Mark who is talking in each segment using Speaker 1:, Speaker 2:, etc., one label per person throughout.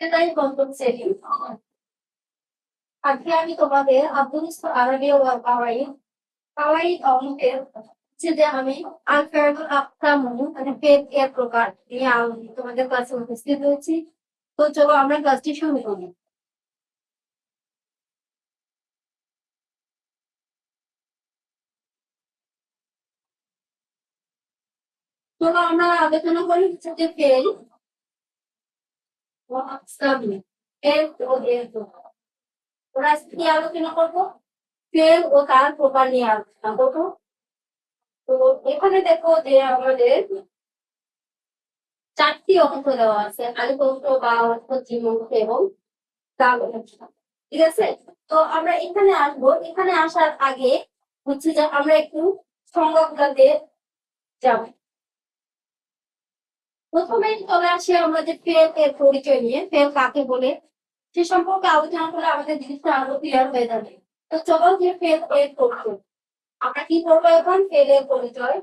Speaker 1: সেটাই বন্ধন সেলিম। আজকে আমি তোমাদের আব্দুল আরবিয়া ওয়াল কাওয়াইদ অংকের যে আমি আল-ফারাদুল আকসামু মানে ফেদ এর প্রকার নিয়ে তোমাদের কাছে উপস্থিত হয়েছি। তো চলো আমরা ক্লাসটি শুরু করি। চলো আমরা আলোচনা করি হচ্ছে যে ফেল ও আকসামু, ফেল ও এর প্রকার। ওরা আজকে কি আলোচনা করবো? ফেল ও তার প্রকার নিয়ে আলোচনা করবো। তো এখানে দেখো যে আমাদের চারটি অংশ দেওয়া আছে, আলিফ অংশ, বা অংশ, জিম অংশ এবং দাল অংশ। ঠিক আছে, তো আমরা এখানে আসবো। এখানে আসার আগে হচ্ছে যে আমরা একটু সংজ্ঞাগুলোতে যাব। প্রথমে চলে আসি আমরা যে ফেল এর পরিচয় নিয়ে, ফেল কাকে বলে সে সম্পর্কে আলোচনা করে আমাদের জিনিসটা আরো ক্লিয়ার হয়ে যাবে। তো চলো যে ফেল এর পরিচয় আমরা কি করবো এখন। ফেল এর পরিচয়: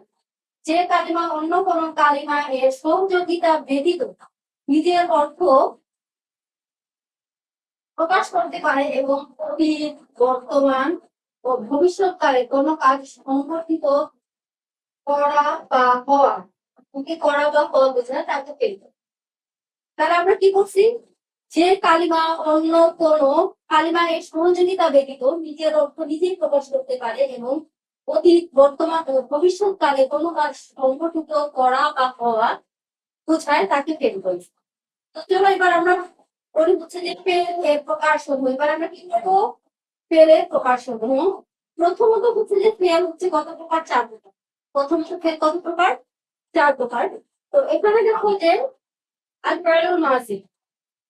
Speaker 1: যে কালিমা অন্য কোন কালিমা এর সহযোগিতা ব্যতীত নিজের অর্থ প্রকাশ করতে পারে এবং অতীত, বর্তমান ও ভবিষ্যৎকালে কোনো কাজ সংঘটিত করা বা হওয়া, কি করা বা হওয়া বোঝায় তাকে ফেল। তাহলে আমরা কি করছি? যে কালিমা অন্য কোন কালিমা এর সহযোগিতা ব্যতীত নিজের অর্থ নিজেই প্রকাশ করতে পারে এবং অতীত, বর্তমান ও ভবিষ্যৎকালে কোনো কাজ সংঘটিত করা বা হওয়া বোঝায় তাকে ফেল করেছে। তো চলো এবার আমরা করি হচ্ছে যে ফেল এর প্রকার সমূহ। এবার আমরা কি করবো? ফেল এর প্রকার সমূহ। প্রথমত হচ্ছে যে ফেল হচ্ছে কত প্রকার? চার প্রকার। প্রথমত ফেল কত প্রকার? চার প্রকার। তো এখানে দেখো যে আল ফাইলুল মাজি,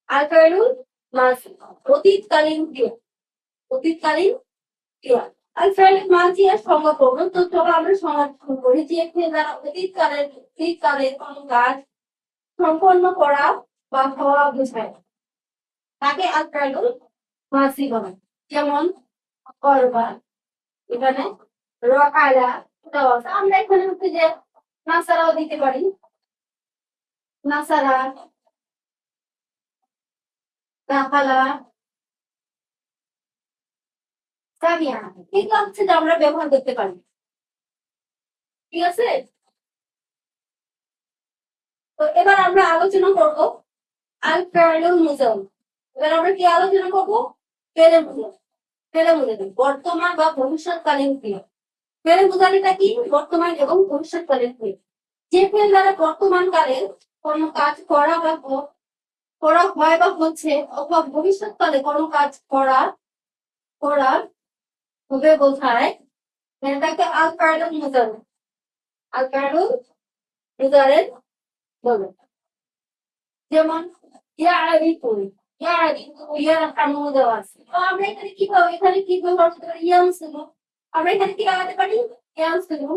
Speaker 1: আল ফাইলুল মাজি অতীতকালীন ক্রিয়া, অতীতকালীন ক্রিয়া। আল ফাইলুল মাজি এর সংজ্ঞা করবো। তো চলো আমরা সংজ্ঞা শুরু করি যে যারা অতীতকালে কোনো কাজ সম্পন্ন করা বা হওয়া বোঝায় তাকে আল ফাইলুল মাজি বলে। যেমন করবা, এখানে রকালা দেওয়া আছে। আমরা এখানে হচ্ছে যে নাসারাও দিতে পারি, নাসারা, দাখালা, সামিয়া, এগুলো হচ্ছে যে আমরা ব্যবহার করতে পারি। ঠিক আছে, তো এবার আমরা আলোচনা করব আল ফাইলুল মুজাল। এবার আমরা কি আলোচনা করব? ফেলে মুজাল। ফেলে মুজাল বর্তমান বা ভবিষ্যৎকালীন ক্রিয়া। ফেলে মুজালিটা কি? বর্তমান এবং ভবিষ্যৎকালীন ক্রিয়া। যে ফেল দ্বারা বর্তমান কালে কোনো কাজ করা বা করা হয় বা হচ্ছে, অথবা ভবিষ্যৎকালে কোনো কাজ করা হবে বোঝায় এটাকে আল ফাইলুল মুজাল, আল ফাইলুল মুজালের বলে। যেমন ইয়ারিফুন, ইয়ারিফু, ইয়ারহামু দেওয়া আছে। তো আমরা এখানে কি পাবো? এখানে কি ব্যবহার করতে পারি? ইয়ানসিবু। আমরা এখানে কি লাগাতে পারি? ইয়ানসিবু,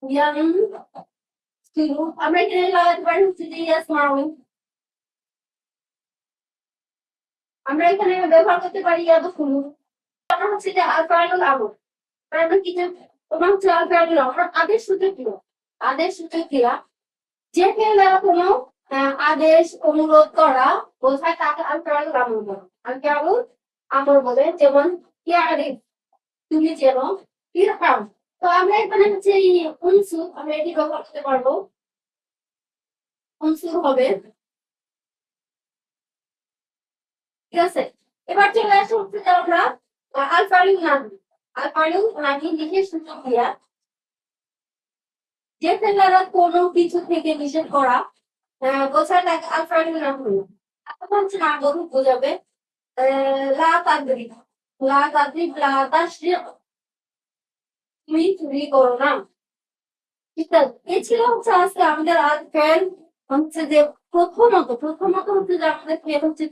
Speaker 1: ইয়ানসিবু। আমরা এখানে লাগাতে পারি হচ্ছে যে ইয়াসমাউ। আমরা এখানে ব্যবহার করতে পারি ইয়াদখুলু। আমরা হচ্ছে যে আল ফাইলুল আমর। আমরা কি যে তোমার হচ্ছে আল ফাইলুল আমর আদেশ সূচক ক্রিয়া, আদেশ সূচক ক্রিয়া। যে ফেল দ্বারা কোনো আদেশ অনুরোধ করা বোঝায় তাকে আল ফাইলুল আমর বলে, আল ফাইলুল আমর বলে। যেমন ইয়ারিফ, তুমি যেন, ইরহাম। তো আমরা এখানে হচ্ছে উনসুর, আমরা এটি ব্যবহার করতে পারবো, উনসুর হবে। ঠিক আছে, এবার চলে আসে হচ্ছে যে আমরা আল ফাইলুল নাহি, আল ফাইলুল নাহি নিষেধ সূচক ক্রিয়া। যে ফেল দ্বারা কোনো কিছু থেকে নিষেধ করা বোঝায় তাকে আল ফাইলুল নাহি। এখন হচ্ছে না বলতে বোঝাবে লা তাদরিব, লা তাদরিব, লা তাশরিক, তুমি চুরি করো না। ঠিক আছে, এ ছিল হচ্ছে আজকে আমাদের আজ ফেল হচ্ছে যে প্রথমত হচ্ছে যে আমাদের ফেল হচ্ছে